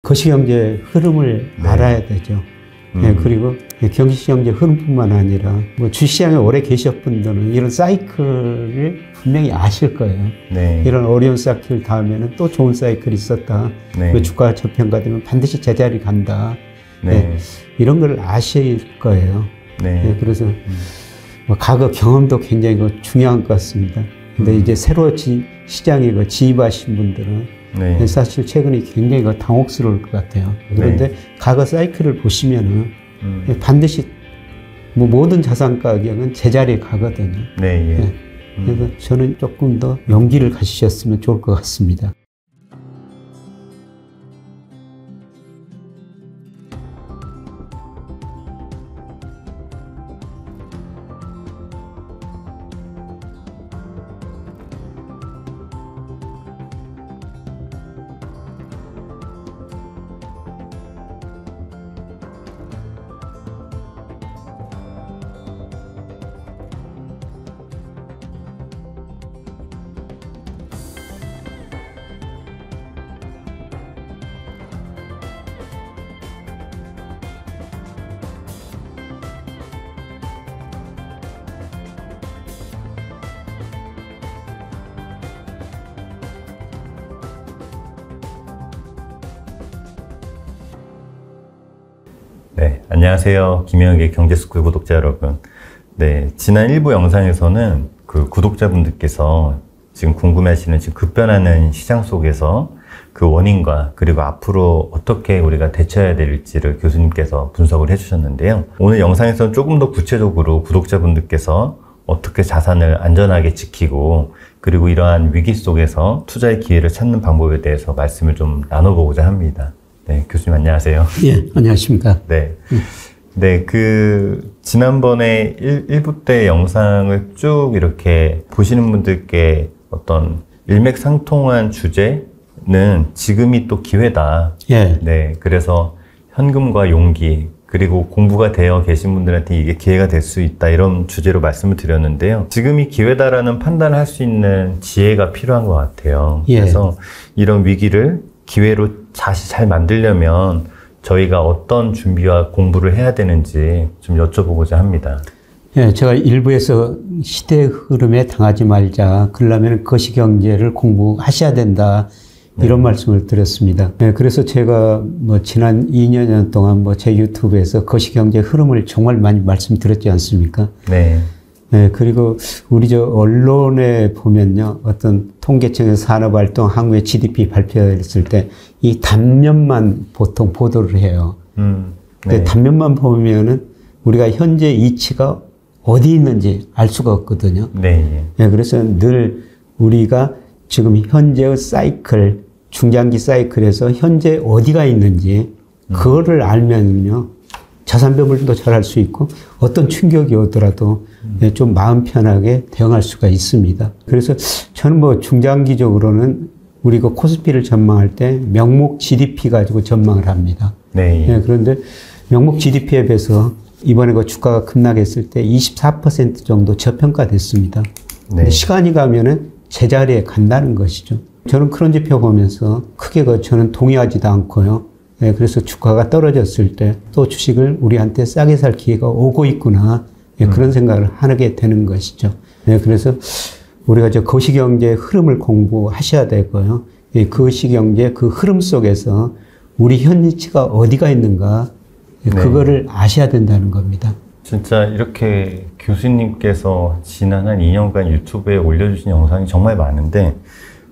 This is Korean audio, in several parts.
거시경제 흐름을 네. 알아야 되죠. 네, 그리고 경시경제 흐름뿐만 아니라 뭐 주시장에 오래 계신 분들은 이런 사이클을 분명히 아실 거예요. 네. 이런 어려운 사이클 다음에는 또 좋은 사이클이 있었다. 네. 그 주가가 저평가되면 반드시 제자리 간다. 네. 네, 이런 걸 아실 거예요. 네. 네, 그래서 뭐 과거 경험도 굉장히 중요한 것 같습니다. 근데 이제 새로 시장에 진입하신 분들은 네. 사실 최근에 굉장히 당혹스러울 것 같아요. 그런데 과거 사이클을 보시면은 반드시 뭐 모든 자산 가격은 제자리에 가거든요. 네. 예. 네. 그래서 저는 조금 더 용기를 가지셨으면 좋을 것 같습니다. 네, 안녕하세요. 김영혁의 경제스쿨 구독자 여러분. 네, 지난 일부 영상에서는 그 구독자분들께서 지금 궁금해하시는 지금 급변하는 시장 속에서 그 원인과 그리고 앞으로 어떻게 우리가 대처해야 될지를 교수님께서 분석을 해주셨는데요. 오늘 영상에서는 조금 더 구체적으로 구독자분들께서 어떻게 자산을 안전하게 지키고 그리고 이러한 위기 속에서 투자의 기회를 찾는 방법에 대해서 말씀을 좀 나눠보고자 합니다. 네, 교수님 안녕하세요. 예, 안녕하십니까. 네. 네, 지난번에 1부 때 영상을 쭉 이렇게 보시는 분들께 어떤 일맥상통한 주제는 지금이 또 기회다. 예. 네, 그래서 현금과 용기, 그리고 공부가 되어 계신 분들한테 이게 기회가 될 수 있다. 이런 주제로 말씀을 드렸는데요. 지금이 기회다라는 판단을 할 수 있는 지혜가 필요한 것 같아요. 예. 그래서 이런 위기를 기회로 다시 잘 만들려면 저희가 어떤 준비와 공부를 해야 되는지 좀 여쭤보고자 합니다. 예, 제가 일부에서 시대 흐름에 당하지 말자. 그러려면 거시경제를 공부하셔야 된다. 이런 말씀을 드렸습니다. 네, 그래서 제가 뭐 지난 2년 동안 제 유튜브에서 거시경제 흐름을 정말 많이 말씀드렸지 않습니까? 네. 네, 그리고 우리 언론에 보면요. 어떤 통계청에서 산업활동 항우의 GDP 발표했을 때 이 단면만 보통 보도를 해요. 네. 단면만 보면은 우리가 현재 이치가 어디 있는지 알 수가 없거든요. 네. 네, 그래서 늘 우리가 지금 현재의 사이클, 중장기 사이클에서 현재 어디가 있는지 그거를 알면요. 자산 배분도 잘 할 수 있고 어떤 충격이 오더라도 좀 마음 편하게 대응할 수가 있습니다. 그래서 저는 중장기적으로는 우리 코스피를 전망할 때 명목 GDP 가지고 전망을 합니다. 네. 네, 그런데 명목 GDP에 비해서 이번에 주가가 급락했을 때 24% 정도 저평가됐습니다. 네. 시간이 가면은 제자리에 간다는 것이죠. 저는 그런 지표 보면서 크게 저는 동의하지도 않고요. 네, 그래서 주가가 떨어졌을 때 또 주식을 우리한테 싸게 살 기회가 오고 있구나. 네, 그런 생각을 하게 되는 것이죠. 네, 그래서 우리가 거시경제 흐름을 공부하셔야 되고요. 네, 거시경제 그 흐름 속에서 우리 현위치가 어디가 있는가. 네, 그거를 아셔야 된다는 겁니다. 진짜 이렇게 교수님께서 지난 한 2년간 유튜브에 올려주신 영상이 정말 많은데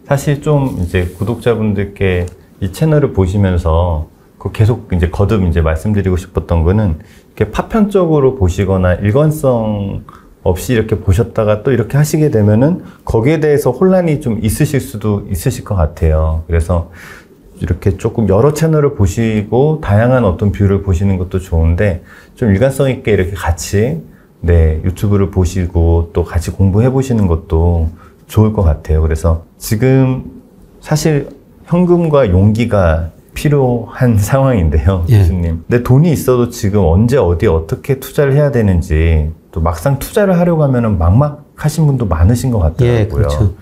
사실 좀 이제 구독자분들께 이 채널을 보시면서 계속 거듭 말씀드리고 싶었던 거는 이렇게 파편적으로 보시거나 일관성 없이 이렇게 보셨다가 또 이렇게 하시게 되면은 거기에 대해서 혼란이 좀 있으실 수도 있으실 것 같아요. 그래서 이렇게 조금 여러 채널을 보시고 다양한 어떤 뷰를 보시는 것도 좋은데 좀 일관성 있게 이렇게 같이 유튜브를 보시고 또 같이 공부해 보시는 것도 좋을 것 같아요. 그래서 지금 사실 현금과 용기가 필요한 상황인데요, 교수님. 근데 돈이 있어도 지금 언제 어디에 어떻게 투자를 해야 되는지 또 막상 투자를 하려고 하면은 막막하신 분도 많으신 것 같더라고요. 그렇죠.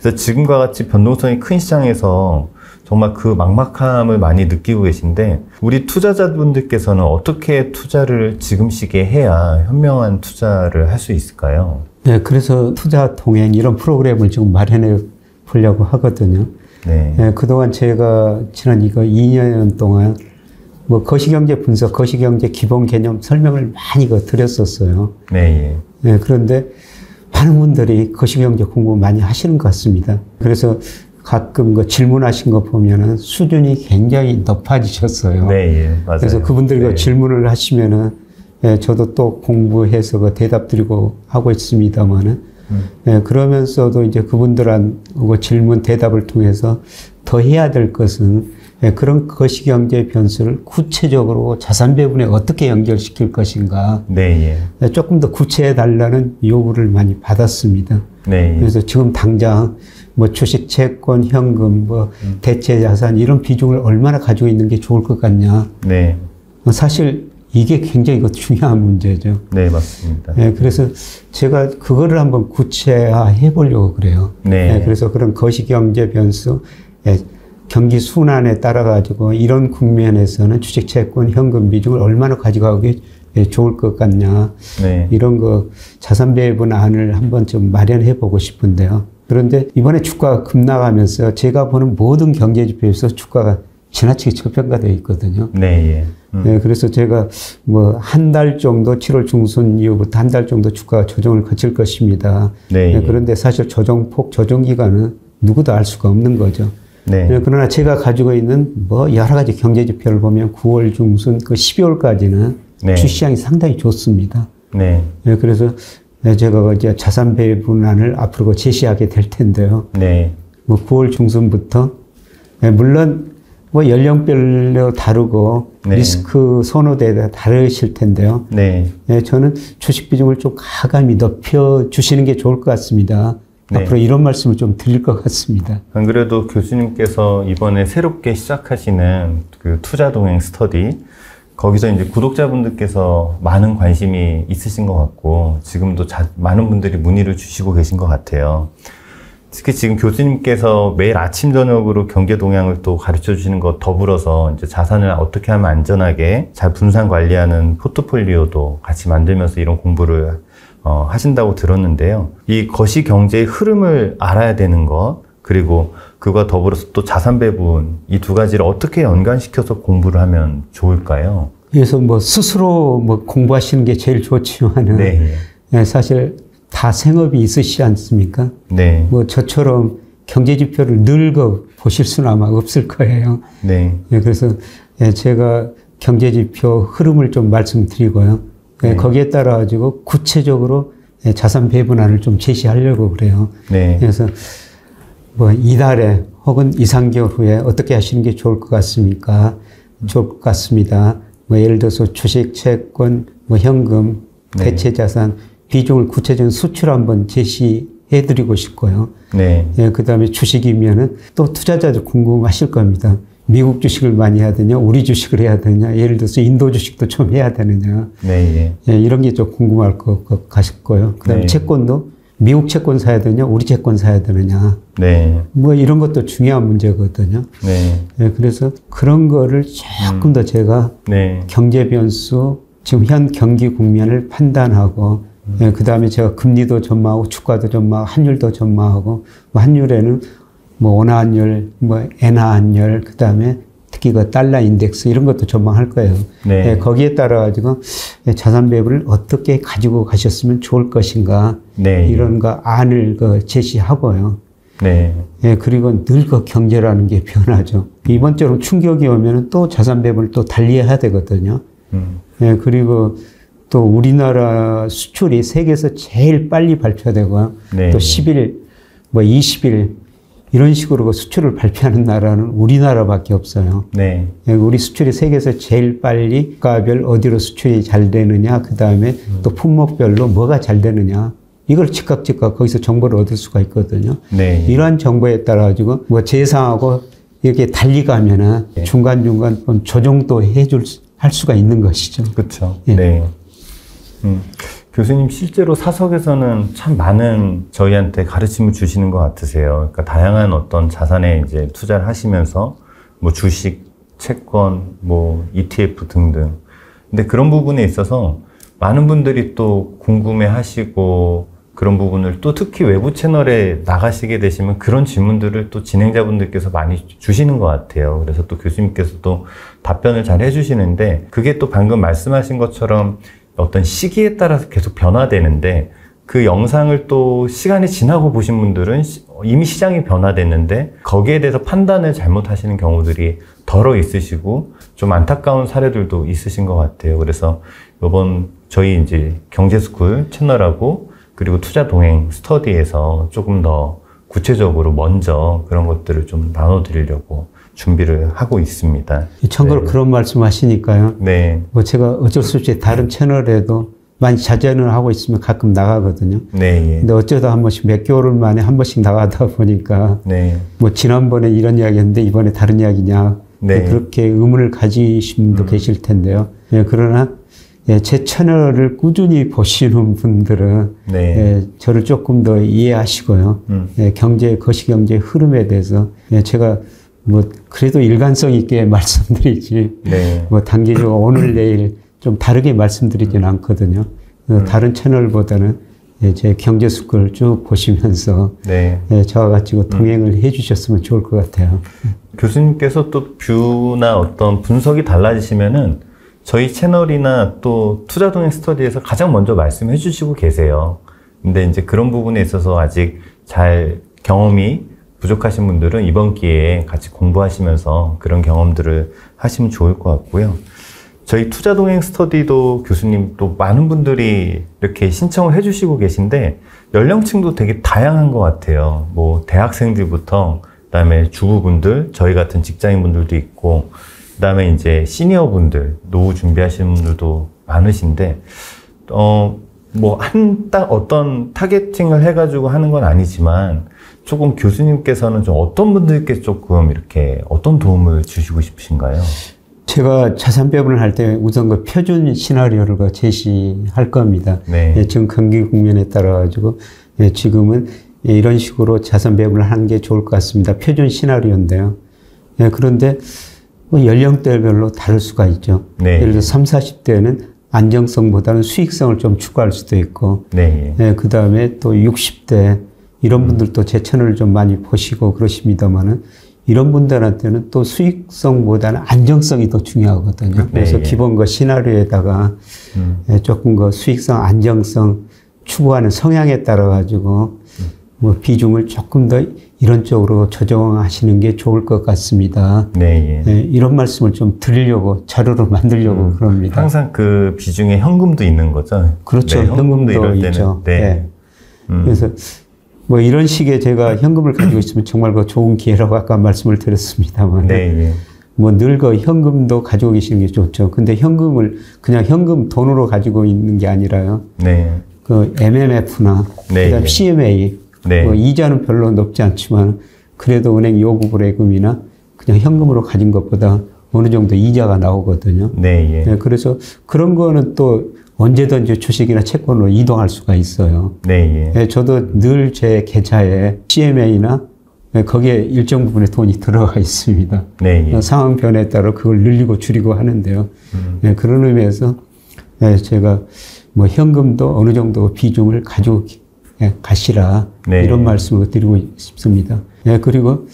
그래서 지금과 같이 변동성이 큰 시장에서 정말 그 막막함을 많이 느끼고 계신데 우리 투자자분들께서는 어떻게 투자를 지금 시기에 해야 현명한 투자를 할 수 있을까요? 네, 그래서 투자 동행 이런 프로그램을 지금 마련해 보려고 하거든요. 네. 네, 그동안 제가 지난 이거 2년 동안 뭐 거시경제 분석, 거시경제 기본 개념 설명을 많이 드렸었어요. 네. 네, 그런데 많은 분들이 거시경제 공부 많이 하시는 것 같습니다. 그래서 가끔 질문하신 거 보면은 수준이 굉장히 높아지셨어요. 네, 맞아요. 그래서 그분들이 네. 질문을 하시면은 저도 또 공부해서 대답 드리고 하고 있습니다만은 그러면서도 이제 그분들하고 질문 대답을 통해서 더 해야 될 것은 그런 거시경제 변수를 구체적으로 자산 배분에 어떻게 연결시킬 것인가. 네. 조금 더 구체해 달라는 요구를 많이 받았습니다. 네. 그래서 지금 당장 뭐 주식, 채권, 현금, 뭐 대체 자산 이런 비중을 얼마나 가지고 있는 게 좋을 것 같냐. 네. 사실 이게 굉장히 중요한 문제죠. 네, 맞습니다. 네, 그래서 제가 그거를 한번 구체화해 보려고 그래요. 네. 그래서 그런 거시경제 변수, 경기 순환에 따라 가지고 이런 국면에서는 주식, 채권, 현금 비중을 얼마나 가져가기 좋을 것 같냐. 네. 이런 자산 배분안을 한번 좀 마련해 보고 싶은데요. 그런데 이번에 주가가 급락하면서 제가 보는 모든 경제 지표에서 주가가 지나치게 저평가되어 있거든요. 네. 그래서 제가 뭐 한 달 정도 7월 중순 이후부터 한 달 정도 주가가 조정을 거칠 것입니다. 네. 그런데 사실 조정폭, 조정 기간은 누구도 알 수가 없는 거죠. 네. 그러나 제가 가지고 있는 뭐 여러 가지 경제 지표를 보면 9월 중순 12월까지는 네. 주시장이 상당히 좋습니다. 네. 그래서 제가 이제 자산 배분안을 앞으로 제시하게 될 텐데요. 네. 뭐 9월 중순부터 물론 뭐 연령별로 다르고 네. 리스크 선호도에 다르실 텐데요. 네. 저는 주식 비중을 좀 가감히 높여 주시는 게 좋을 것 같습니다. 네. 앞으로 이런 말씀을 좀 드릴 것 같습니다. 안 그래도 교수님께서 이번에 새롭게 시작하시는 그 투자 동행 스터디, 거기서 이제 구독자분들께서 많은 관심이 있으신 것 같고, 지금도 많은 분들이 문의를 주시고 계신 것 같아요. 특히 지금 교수님께서 매일 아침, 저녁으로 경제 동향을 또 가르쳐 주시는 것 더불어서 이제 자산을 어떻게 하면 안전하게 잘 분산 관리하는 포트폴리오도 같이 만들면서 이런 공부를 하신다고 들었는데요. 이 거시 경제의 흐름을 알아야 되는 것, 그리고 그와 더불어서 또 자산 배분, 이 두 가지를 어떻게 연관시켜서 공부를 하면 좋을까요? 그래서 뭐 스스로 뭐 공부하시는 게 제일 좋지만은 네. 사실 다 생업이 있으시지 않습니까? 네. 뭐 저처럼 경제 지표를 늘 보실 수는 아마 없을 거예요. 네. 그래서 제가 경제 지표 흐름을 좀 말씀드리고요. 네. 거기에 따라 가지고 구체적으로 자산 배분안을 좀 제시하려고 그래요. 네. 그래서 뭐 이달에 혹은 2, 3개월 후에 어떻게 하시는 게 좋을 것 같습니까? 좋을 것 같습니다. 뭐 예를 들어서 주식, 채권, 뭐 현금, 네. 대체 자산 비중을 구체적인 수치로 한번 제시해 드리고 싶고요. 네. 그 다음에 주식이면은 또 투자자들 궁금하실 겁니다. 미국 주식을 많이 해야 되냐, 우리 주식을 해야 되냐, 예를 들어서 인도 주식도 좀 해야 되느냐. 네. 이런 게 좀 궁금할 것 같고요. 그 다음에 네. 채권도 미국 채권 사야 되냐, 우리 채권 사야 되느냐. 네. 뭐 이런 것도 중요한 문제거든요. 네. 그래서 그런 거를 조금 더 제가 네. 경제 변수, 지금 현 경기 국면을 판단하고, 그 다음에 제가 금리도 전망하고, 주가도 전망하고, 환율도 전망하고, 뭐 환율에는 뭐 원화환율, 뭐 엔화환율, 그 다음에 특히 그 달러 인덱스 이런 것도 전망할 거예요. 네. 거기에 따라 가지고 자산 배분을 어떻게 가지고 가셨으면 좋을 것인가. 네. 이런 거 안을 제시하고요. 네. 그리고 늘 경제라는 게 변하죠. 이번처럼 충격이 오면은 또 자산 배분을 또 달리해야 되거든요. 그리고 또 우리나라 수출이 세계에서 제일 빨리 발표되고요. 네. 또 10일, 뭐 20일 이런 식으로 수출을 발표하는 나라는 우리나라밖에 없어요. 네. 우리 수출이 세계에서 제일 빨리 국가별 어디로 수출이 잘 되느냐, 그 다음에 또 품목별로 뭐가 잘 되느냐, 이걸 즉각 거기서 정보를 얻을 수가 있거든요. 네. 이러한 정보에 따라 가지고 뭐 재상하고 이렇게 달리 가면은 중간중간 좀 조정도 할 수가 있는 것이죠. 그렇죠. 예. 네. 교수님 실제로 사석에서는 참 많은 저희한테 가르침을 주시는 것 같으세요. 그러니까 다양한 어떤 자산에 이제 투자를 하시면서 뭐 주식, 채권, 뭐 ETF 등등. 근데 그런 부분에 있어서 많은 분들이 또 궁금해 하시고 그런 부분을 또 특히 외부 채널에 나가시게 되시면 그런 질문들을 또 진행자분들께서 많이 주시는 것 같아요. 그래서 또 교수님께서 또 답변을 잘 해주시는데 그게 또 방금 말씀하신 것처럼 어떤 시기에 따라서 계속 변화되는데 그 영상을 또 시간이 지나고 보신 분들은 이미 시장이 변화됐는데 거기에 대해서 판단을 잘못하시는 경우들이 덜어 있으시고 좀 안타까운 사례들도 있으신 것 같아요. 그래서 이번 저희 이제 경제스쿨 채널하고 그리고 투자 동행 스터디에서 조금 더 구체적으로 먼저 그런 것들을 좀 나눠드리려고 준비를 하고 있습니다. 참고로 네. 그런 말씀 하시니까요. 네. 뭐 제가 어쩔 수 없이 다른 채널에도 많이 자제는 하고 있으면 가끔 나가거든요. 네. 예. 근데 어쩌다 한 번씩 몇 개월 만에 한 번씩 나가다 보니까 네. 뭐 지난번에 이런 이야기 했는데 이번에 다른 이야기냐. 네. 그렇게 의문을 가지신 분도 계실 텐데요. 예, 그러나 제 채널을 꾸준히 보시는 분들은 네. 저를 조금 더 이해하시고요. 거시경제 흐름에 대해서 제가 뭐 그래도 일관성 있게 말씀드리지 네. 뭐 단기적으로 오늘 내일 좀 다르게 말씀드리지는 않거든요. 다른 채널보다는 제 경제스쿨 쭉 보시면서 네. 저와 같이 동행을 해주셨으면 좋을 것 같아요. 교수님께서 또 뷰나 어떤 분석이 달라지시면은 저희 채널이나 또 투자동행 스터디에서 가장 먼저 말씀해 주시고 계세요. 근데 이제 그런 부분에 있어서 아직 잘 경험이 부족하신 분들은 이번 기회에 같이 공부하시면서 그런 경험들을 하시면 좋을 것 같고요. 저희 투자동행 스터디도 교수님 또 많은 분들이 이렇게 신청을 해주시고 계신데 연령층도 되게 다양한 것 같아요. 뭐 대학생들부터 그다음에 주부분들, 저희 같은 직장인분들도 있고 그다음에 이제 시니어분들, 노후 준비하시는 분들도 많으신데 뭐 딱 어떤 타겟팅을 해가지고 하는 건 아니지만 조금 교수님께서는 좀 어떤 분들께 조금 이렇게 어떤 도움을 주시고 싶으신가요? 제가 자산 배분을 할 때 우선 그 표준 시나리오를 제시할 겁니다. 네. 지금 경기 국면에 따라 가지고 지금은 이런 식으로 자산 배분을 하는 게 좋을 것 같습니다. 표준 시나리오인데요. 그런데 뭐 연령대별로 다를 수가 있죠. 네. 예를 들어 30, 40대는 안정성보다는 수익성을 좀 추구할 수도 있고, 네. 그 다음에 또 60대 이런 분들도 제 채널을 좀 많이 보시고 그러십니다만은 이런 분들한테는 또 수익성보다는 안정성이 더 중요하거든요. 그래서 네. 기본 그 시나리오에다가 조금 그 수익성, 안정성 추구하는 성향에 따라 가지고 뭐 비중을 조금 더 이런 쪽으로 조정하시는 게 좋을 것 같습니다. 네. 이런 말씀을 좀 드리려고 자료로 만들려고 그럽니다. 항상 그 비중에 현금도 있는 거죠? 그렇죠. 네, 현금도 이럴 때는. 있죠. 네. 그래서 뭐 이런 식의 제가 현금을 가지고 있으면 정말 그 좋은 기회라고 아까 말씀을 드렸습니다만. 네. 뭐 늘 그 현금도 가지고 계시는 게 좋죠. 근데 현금을 그냥 현금 돈으로 가지고 있는 게 아니라요. 네. 그 MMF나 네. 그다음 CMA 네. 뭐 이자는 별로 높지 않지만 그래도 은행 요구 거래금이나 그냥 현금으로 가진 것보다 어느 정도 이자가 나오거든요. 네. 그래서 그런 거는 또 언제든지 주식이나 채권으로 이동할 수가 있어요. 네. 저도 늘 제 계좌에 CMA나 거기에 일정 부분의 돈이 들어가 있습니다. 네. 상황 변화에 따라 그걸 늘리고 줄이고 하는데요. 그런 의미에서 제가 뭐 현금도 어느 정도 비중을 가지고 가시라 네. 이런 말씀을 드리고 싶습니다. 그리고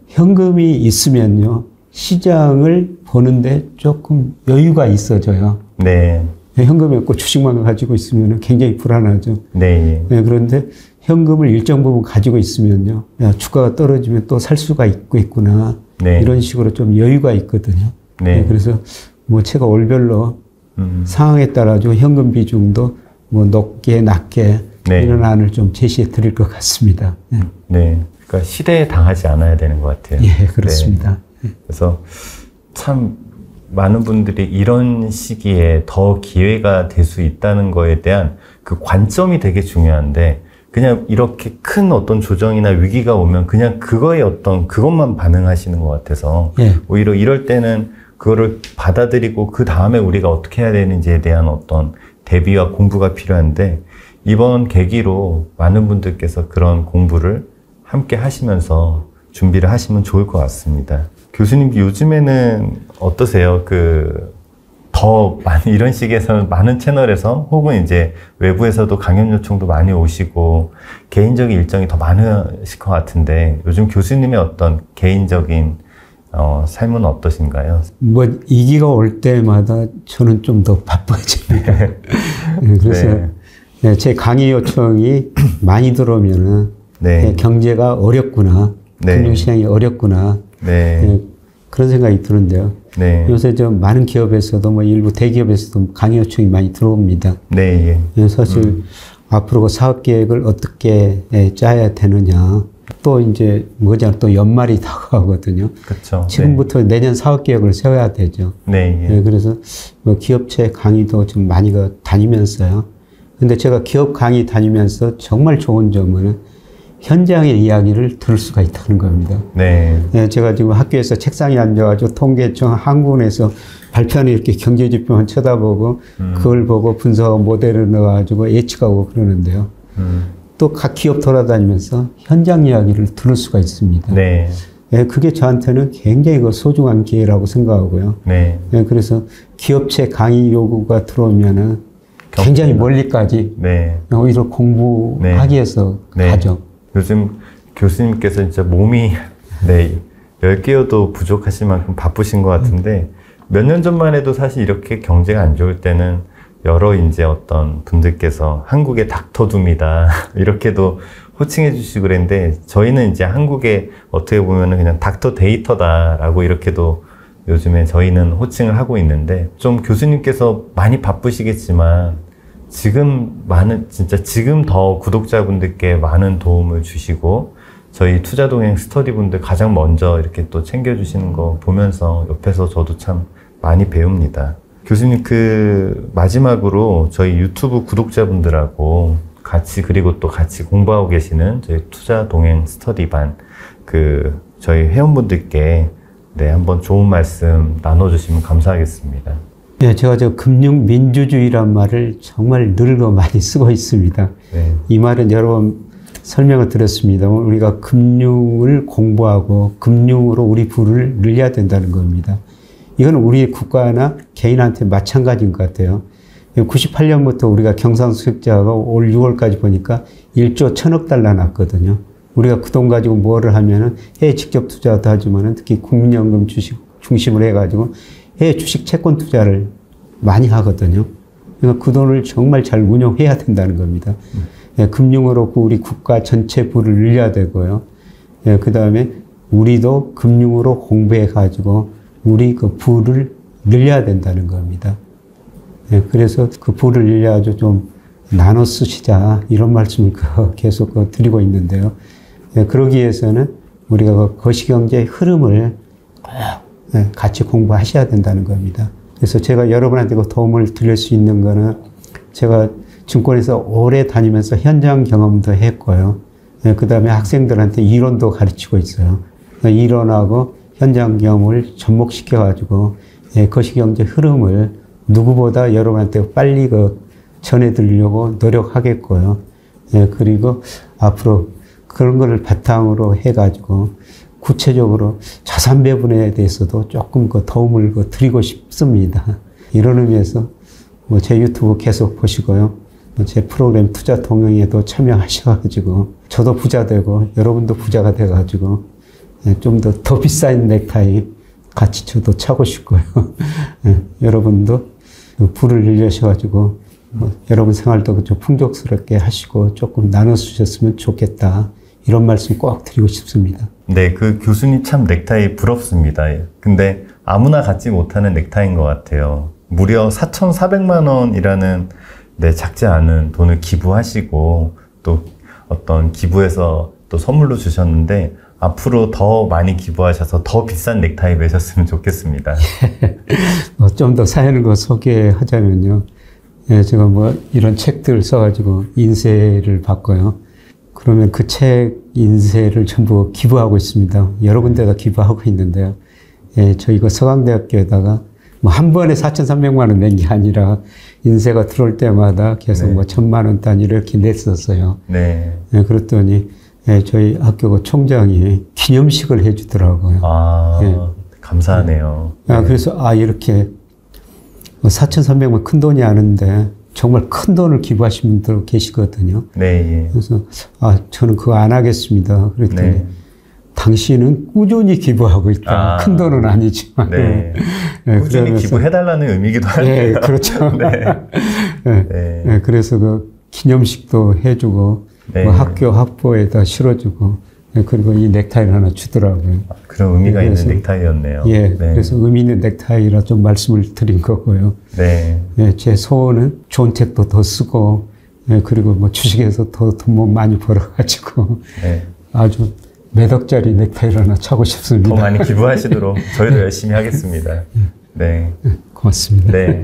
현금이 있으면요 시장을 보는데 조금 여유가 있어져요. 네. 현금이 없고 주식만 가지고 있으면 굉장히 불안하죠. 네. 그런데 현금을 일정 부분 가지고 있으면요 주가가 떨어지면 또 살 수가 있구나 네. 이런 식으로 좀 여유가 있거든요. 네. 그래서 뭐 제가 월별로 상황에 따라 좀 현금 비중도 뭐 높게 낮게 네. 이런 안을 좀 제시해 드릴 것 같습니다. 네. 그러니까 시대에 당하지 않아야 되는 것 같아요. 예, 그렇습니다. 네. 그래서 참 많은 분들이 이런 시기에 더 기회가 될 수 있다는 거에 대한 그 관점이 되게 중요한데 그냥 이렇게 큰 어떤 조정이나 위기가 오면 그냥 그거에 어떤 그것만 반응하시는 것 같아서 예. 오히려 이럴 때는 그거를 받아들이고 그 다음에 우리가 어떻게 해야 되는지에 대한 어떤 대비와 공부가 필요한데 이번 계기로 많은 분들께서 그런 공부를 함께 하시면서 준비를 하시면 좋을 것 같습니다. 교수님 요즘에는 어떠세요? 더 많이 이런 식에서는 많은 채널에서 혹은 이제 외부에서도 강연 요청도 많이 오시고 개인적인 일정이 더 많으실 것 같은데 요즘 교수님의 어떤 개인적인 삶은 어떠신가요? 뭐 이기가 올 때마다 저는 좀 더 바빠집니다. 네, 그래서 네. 네, 제 강의 요청이 많이 들어오면은 네. 네, 경제가 어렵구나, 네. 금융시장이 어렵구나 네. 네, 그런 생각이 드는데요. 네. 요새 좀 많은 기업에서도 뭐 일부 대기업에서도 강의 요청이 많이 들어옵니다. 네. 예, 사실 앞으로 그 사업 계획을 어떻게 짜야 되느냐. 또 이제 또 연말이 다가오거든요. 그렇죠. 지금부터 내년 사업 계획을 세워야 되죠. 네. 예, 그래서 뭐 기업체 강의도 좀 많이 다니면서요. 근데 제가 기업 강의 다니면서 정말 좋은 점은 현장의 이야기를 들을 수가 있다는 겁니다. 네. 예, 제가 지금 학교에서 책상에 앉아가지고 통계청 한군에서 발표하는 이렇게 경제지표만 쳐다보고 그걸 보고 분석 모델을 넣어가지고 예측하고 그러는데요. 또 각 기업 돌아다니면서 현장 이야기를 들을 수가 있습니다. 네. 예, 그게 저한테는 굉장히 소중한 기회라고 생각하고요. 네. 예, 그래서 기업체 강의 요구가 들어오면은 굉장히 멀리까지 네. 오히려 공부하기 위해서 네. 가죠. 요즘 교수님께서 진짜 몸이 10개여도 부족하실 만큼 바쁘신 것 같은데 몇 년 전만 해도 사실 이렇게 경제가 안 좋을 때는 여러 이제 어떤 분들께서 한국의 닥터둠이다 이렇게도 호칭해 주시고 그랬는데 저희는 이제 한국에 어떻게 보면은 그냥 닥터 데이터다라고 이렇게도 요즘에 저희는 호칭을 하고 있는데 좀 교수님께서 많이 바쁘시겠지만 진짜 지금 더 구독자분들께 많은 도움을 주시고 저희 투자동행 스터디분들 가장 먼저 이렇게 또 챙겨주시는 거 보면서 옆에서 저도 참 많이 배웁니다. 교수님 마지막으로 저희 유튜브 구독자분들하고 그리고 또 같이 공부하고 계시는 저희 투자동행 스터디반 저희 회원분들께 한번 좋은 말씀 나눠주시면 감사하겠습니다. 네, 제가 금융 민주주의란 말을 정말 늘고 많이 쓰고 있습니다. 네. 이 말은 여러 번 설명을 드렸습니다. 우리가 금융을 공부하고 금융으로 우리 부를 늘려야 된다는 겁니다. 이건 우리 국가나 개인한테 마찬가지인 것 같아요. 98년부터 우리가 경상수익자가 올 6월까지 보니까 1조 1000억 달러 났거든요. 우리가 그 돈 가지고 뭐를 하면은 해외 직접 투자도 하지만은 특히 국민연금 주식 중심으로 해가지고 해외 주식 채권 투자를 많이 하거든요. 그러니까 그 돈을 정말 잘 운용해야 된다는 겁니다. 예, 금융으로 우리 국가 전체 부를 늘려야 되고요. 예, 그 다음에 우리도 금융으로 공부해가지고 우리 그 부를 늘려야 된다는 겁니다. 예, 그래서 그 부를 늘려가지고 좀 나눠 쓰시자 이런 말씀을 계속 드리고 있는데요. 예, 그러기 위해서는 우리가 거시경제의 흐름을 같이 공부하셔야 된다는 겁니다. 그래서 제가 여러분한테 도움을 드릴 수 있는 거는 제가 증권에서 오래 다니면서 현장 경험도 했고요. 그 다음에 학생들한테 이론도 가르치고 있어요. 이론하고 현장 경험을 접목시켜가지고 거시경제 흐름을 누구보다 여러분한테 빨리 전해드리려고 노력하겠고요. 그리고 앞으로 그런 거를 바탕으로 해가지고 구체적으로 자산 배분에 대해서도 조금 도움을 드리고 싶습니다. 이런 의미에서 제 유튜브 계속 보시고요. 제 프로그램 투자 동행에도 참여하셔가지고 저도 부자 되고 여러분도 부자가 돼가지고 좀 더 비싼 넥타이 같이 저도 차고 싶고요. 여러분도 부를 늘려셔가지고 여러분 생활도 좀 풍족스럽게 하시고 조금 나눠주셨으면 좋겠다. 이런 말씀 꼭 드리고 싶습니다. 네, 교수님 참 넥타이 부럽습니다. 근데 아무나 갖지 못하는 넥타이인 것 같아요. 무려 4,400만 원이라는 작지 않은 돈을 기부하시고 또 어떤 기부해서 또 선물로 주셨는데 앞으로 더 많이 기부하셔서 더 비싼 넥타이 매셨으면 좋겠습니다. 좀 더 사연을 소개하자면요. 제가 이런 책들 써가지고 인쇄를 받고요. 그러면 그 책 인쇄를 전부 기부하고 있습니다. 여러 군데다 기부하고 있는데요. 저희 서강대학교에다가 뭐 한 번에 4,300만 원 낸 게 아니라 인쇄가 들어올 때마다 계속 네. 뭐 1,000만 원 단위로 이렇게 냈었어요. 네. 예, 그랬더니 예, 저희 학교 총장이 기념식을 해주더라고요. 아, 예. 감사하네요. 아, 그래서 이렇게 4,300만 큰 돈이 아는데 정말 큰 돈을 기부하신 분들 계시거든요. 네, 예. 그래서 저는 그거 안 하겠습니다. 그랬더니 네. 당신은 꾸준히 기부하고 있다. 큰 돈은 아니지만. 네. 예, 꾸준히 기부해달라는 의미기도 하네요. 예, 그렇죠. 네. 예, 네. 예, 그래서 그 기념식도 해주고 네. 뭐 학교 학보에다 실어주고 예, 그리고 이 넥타이를 하나 주더라고요. 그런 의미가 그래서, 있는 넥타이였네요. 예, 네. 그래서 의미 있는 넥타이라 좀 말씀을 드린 거고요. 네. 예, 제 소원은 좋은 책도 더 쓰고 예, 그리고 뭐 주식에서 더 돈 많이 벌어가지고 네. 아주 몇 억짜리 넥타이를 하나 차고 싶습니다. 더 많이 기부하시도록 저희도 열심히 하겠습니다. 네. 고맙습니다. 네.